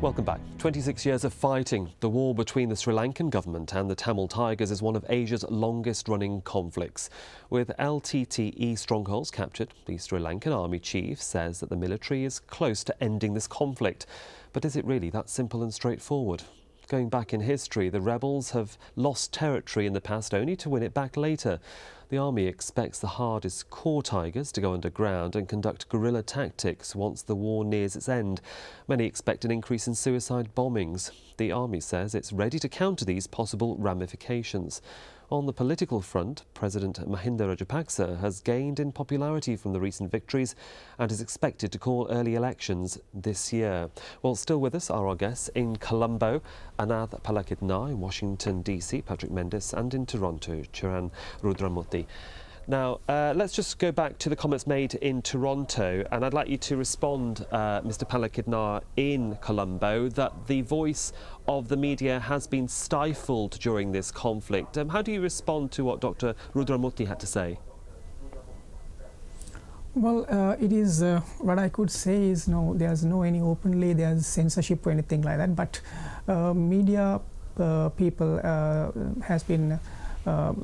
Welcome back. 26 years of fighting. The war between the Sri Lankan government and the Tamil Tigers is one of Asia's longest-running conflicts. With LTTE strongholds captured, the Sri Lankan army chief says that the military is close to ending this conflict. But is it really that simple and straightforward? Going back in history, the rebels have lost territory in the past only to win it back later. The army expects the hardest core Tigers to go underground and conduct guerrilla tactics once the war nears its end. Many expect an increase in suicide bombings. The army says it's ready to counter these possible ramifications. On the political front, President Mahinda Rajapaksa has gained in popularity from the recent victories and is expected to call early elections this year. Well, still with us are our guests in Colombo, Anath Palakidnar, in Washington, D.C., Patrick Mendes, and in Toronto, Chiran Rudramurthy. Now, let's just go back to the comments made in Toronto, and I'd like you to respond, Mr. Palakidnar, in Colombo, that the voice of the media has been stifled during this conflict. How do you respond to what Dr. Rudramurthy had to say? Well, it is what I could say is there's no any openly there's censorship or anything like that, but media people has been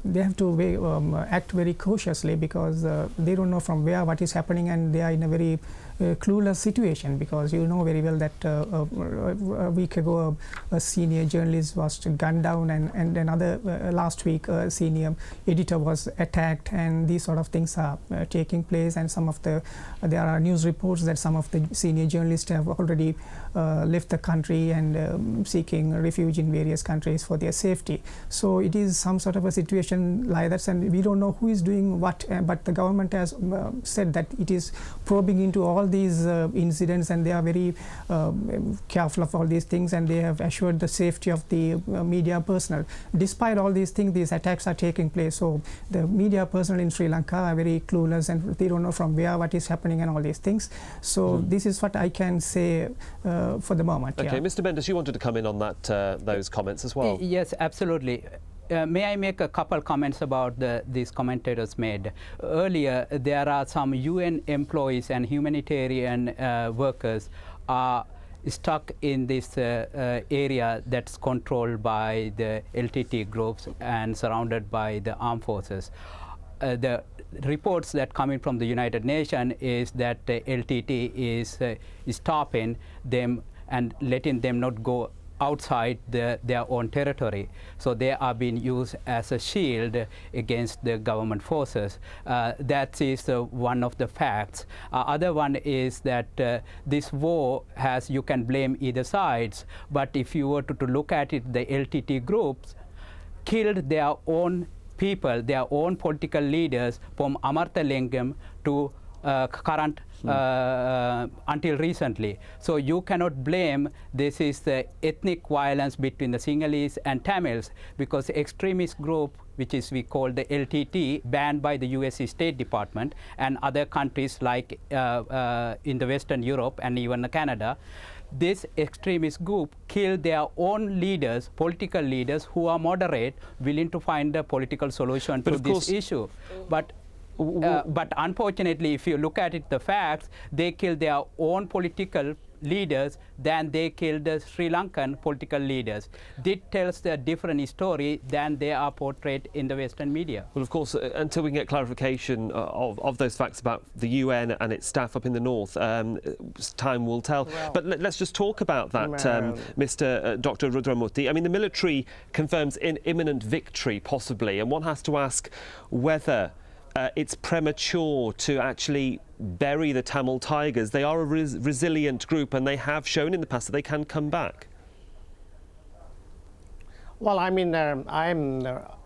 they have to act very cautiously because they don't know from where what is happening, and they are in a very clueless situation, because you know very well that a week ago a senior journalist was gunned down, and another last week a senior editor was attacked, and these sort of things are taking place, and some of the there are news reports that some of the senior journalists have already left the country and seeking refuge in various countries for their safety. So it is some sort of a situation like that, and we don't know who is doing what, but the government has said that it is probing into all these incidents, and they are very careful of all these things, and they have assured the safety of the media personnel. Despite all these things, these attacks are taking place, so the media personnel in Sri Lanka are very clueless, and they don't know from where what is happening and all these things. So this is what I can say for the moment. Okay, yeah. Mr. Mendes, you wanted to come in on that those comments as well. Yes, absolutely. May I make a couple comments about these commentators made? Earlier, there are some UN employees and humanitarian workers are stuck in this area that's controlled by the LTT groups and surrounded by the armed forces. The reports that coming from the United Nations is that the LTT is stopping them and letting them not go outside their own territory. So they are being used as a shield against the government forces. That is one of the facts. Other one is that this war has, you can blame either sides, but if you were to look at it, the LTT groups killed their own people, their own political leaders, from Amartya Lingam to current until recently. So you cannot blame this is the ethnic violence between the Sinhalese and Tamils, because the extremist group, which is we call the LTT, banned by the US State Department and other countries like in the Western Europe and even Canada, this extremist group killed their own leaders, political leaders who are moderate, willing to find a political solution to this issue. But unfortunately, if you look at it, the facts, they killed their own political leaders than they killed the Sri Lankan political leaders. This tells a different story than they are portrayed in the Western media. Well, of course, until we can get clarification of those facts about the UN and its staff up in the north, time will tell. Well, but let's just talk about that, Dr. Rudramurthy. I mean, the military confirms imminent victory, possibly, and one has to ask whether it's premature to actually bury the Tamil Tigers. They are a resilient group, and they have shown in the past that they can come back. Well, I mean,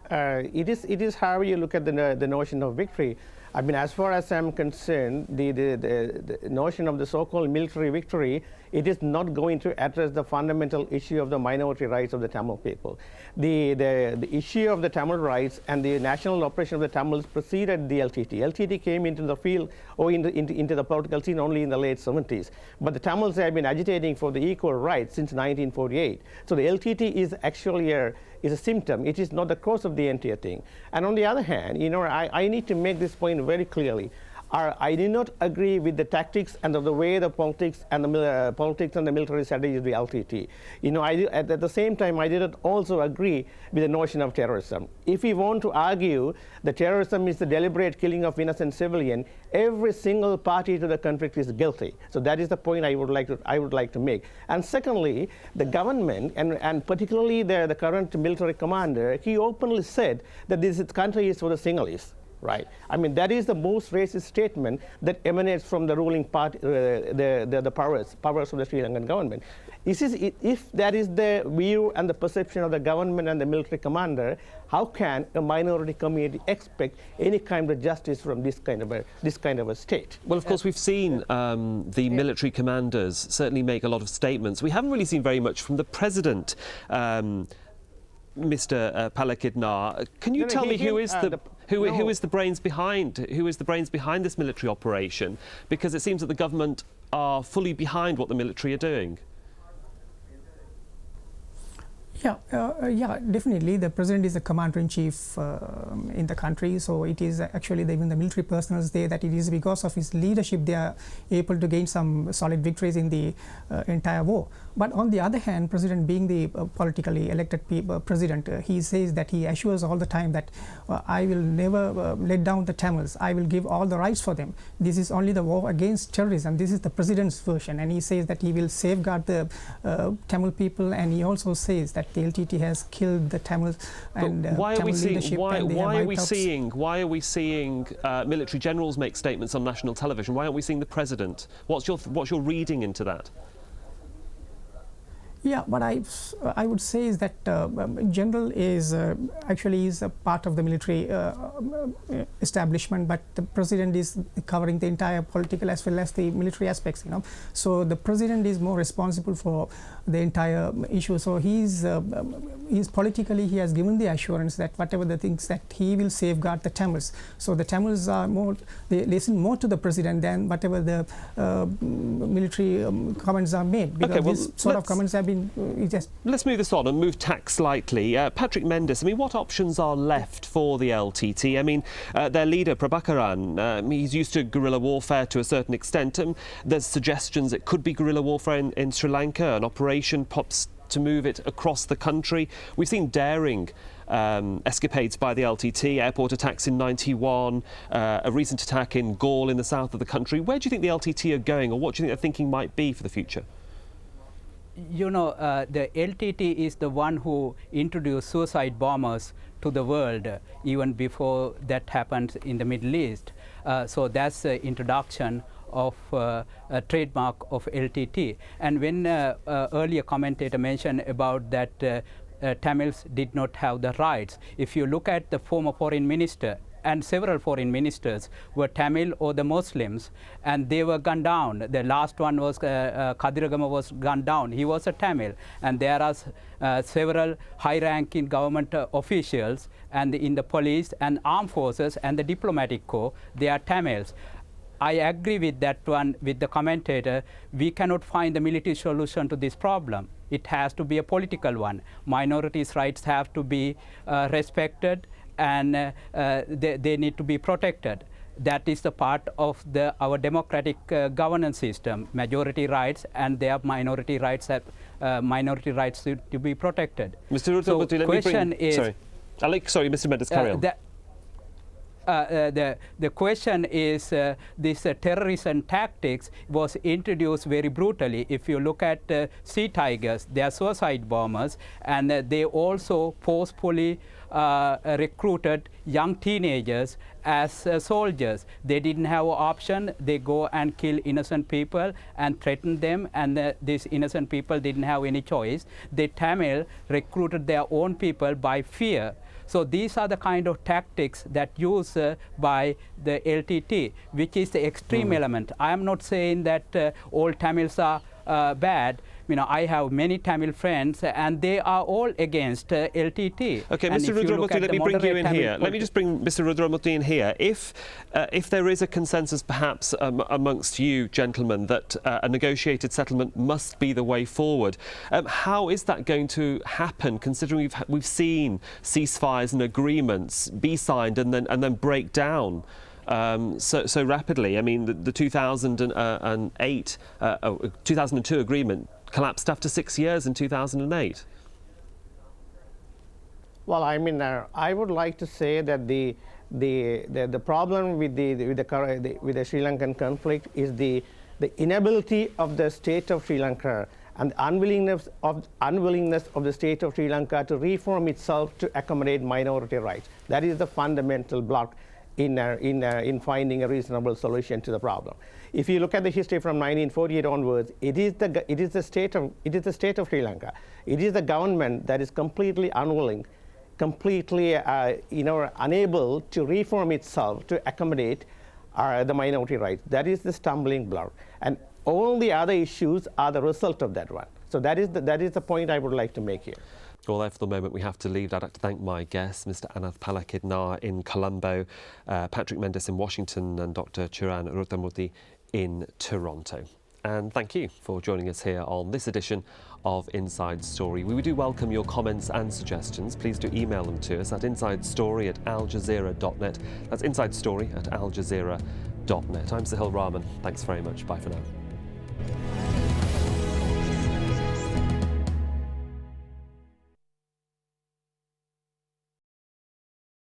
it is how you look at the notion of victory. I mean, as far as I'm concerned, the notion of the so-called military victory, it is not going to address the fundamental issue of the minority rights of the Tamil people. The issue of the Tamil rights and the national operation of the Tamils preceded the LTT. LTT came into the field or into the political scene only in the late 70s. But the Tamils have been agitating for the equal rights since 1948. So the LTT is actually is a symptom. It is not the cause of the entire thing. And on the other hand, I need to make this point very clearly. I do not agree with the tactics and the way the politics and the military strategy of the LTT. You know, at the same time, I did not also agree with the notion of terrorism. If we want to argue that terrorism is the deliberate killing of innocent civilians, every single party to the conflict is guilty. So that is the point I would like to make. And secondly, the government and particularly the current military commander, he openly said that this country is for the Sinhalese. Right. I mean, that is the most racist statement that emanates from the ruling party, the powers of the Sri Lankan government. If that is the view and the perception of the government and the military commander, how can a minority community expect any kind of justice from this kind of a state? Well, of course, we've seen the military commanders certainly make a lot of statements. We haven't really seen very much from the president. Mr. Palakidnar, can you tell me who is the brains behind this military operation? Because it seems that the government are fully behind what the military are doing. Yeah, definitely. The president is the commander-in-chief in the country, so it is actually even the military personnel there that it is because of his leadership they are able to gain some solid victories in the entire war. But on the other hand, president being the politically elected president, he says that he assures all the time that I will never let down the Tamils. I will give all the rights for them. This is only the war against terrorism. This is the president's version, and he says that he will safeguard the Tamil people, and he also says that the LTT has killed the Tamils and Tamil leadership. Why are we seeing military generals make statements on national television? Why aren't we seeing the president? What's your reading into that? Yeah, what I would say is that general is actually is a part of the military establishment, but the president is covering the entire political as well as the military aspects. You know, so the president is more responsible for the entire issue. So he's politically he has given the assurance that whatever the things that he will safeguard the Tamils. So the Tamils are they listen more to the president than whatever the military comments are made, because this sort of comments have been. Let's move this on and move tack slightly. Patrick Mendes, I mean, what options are left for the LTT? I mean, their leader, Prabhakaran, he's used to guerrilla warfare to a certain extent. There's suggestions it could be guerrilla warfare in Sri Lanka, an operation pops to move it across the country. We've seen daring escapades by the LTT, airport attacks in '91, a recent attack in Gaul in the south of the country. Where do you think the LTT are going, or what do you think their thinking might be for the future? You know, the LTT is the one who introduced suicide bombers to the world even before that happened in the Middle East. So that's the introduction of a trademark of LTT. And when earlier commentator mentioned about that Tamils did not have the rights, if you look at the former foreign minister, and several foreign ministers were Tamil or the Muslims, and they were gunned down. The last one was Kadiragama was gunned down. He was a Tamil, and there are several high-ranking government officials, and in the police and armed forces and the diplomatic corps, they are Tamils. I agree with that one, with the commentator. We cannot find the military solution to this problem. It has to be a political one. Minorities' rights have to be respected, and they need to be protected. That is the part of our democratic governance system. Majority rights and their minority rights to be protected. Mr. Rudra, so the question is, sorry, Mr. Mendes, carry on. The question is, this terrorism tactics was introduced very brutally. If you look at Sea Tigers, they are suicide bombers, and they also forcefully recruited young teenagers as soldiers. They didn't have an option. They go and kill innocent people and threaten them, and these innocent people didn't have any choice. The Tamil recruited their own people by fear. So these are the kind of tactics that used by the LTT, which is the extreme element. I am not saying that all Tamils are bad. You know, I have many Tamil friends, and they are all against LTT. Okay, Mr. Rudramurthy, let me bring you in here. Let me just bring Mr. Rudramurthy in here. If there is a consensus, perhaps amongst you gentlemen, that a negotiated settlement must be the way forward, how is that going to happen? Considering we've seen ceasefires and agreements be signed and then break down. so rapidly. I mean, the 2002 agreement collapsed after 6 years in 2008. Well, I mean, I would like to say that the problem with the Sri Lankan conflict is the inability of the state of Sri Lanka and the unwillingness of the state of Sri Lanka to reform itself to accommodate minority rights. That is the fundamental block in finding a reasonable solution to the problem. If you look at the history from 1948 onwards, it is the state of Sri Lanka. It is the government that is completely unwilling, completely unable to reform itself to accommodate the minority rights. That is the stumbling block, and all the other issues are the result of that one. So that is the point I would like to make here. Well, there for the moment we have to leave. I'd like to thank my guests, Mr. Anath Palakidnar in Colombo, Patrick Mendes in Washington, and Dr. Chiran Ruthamurthy in Toronto. And thank you for joining us here on this edition of Inside Story. We do welcome your comments and suggestions. Please do email them to us at insidestory@aljazeera.net. That's insidestory@aljazeera.net. I'm Sahil Rahman. Thanks very much. Bye for now.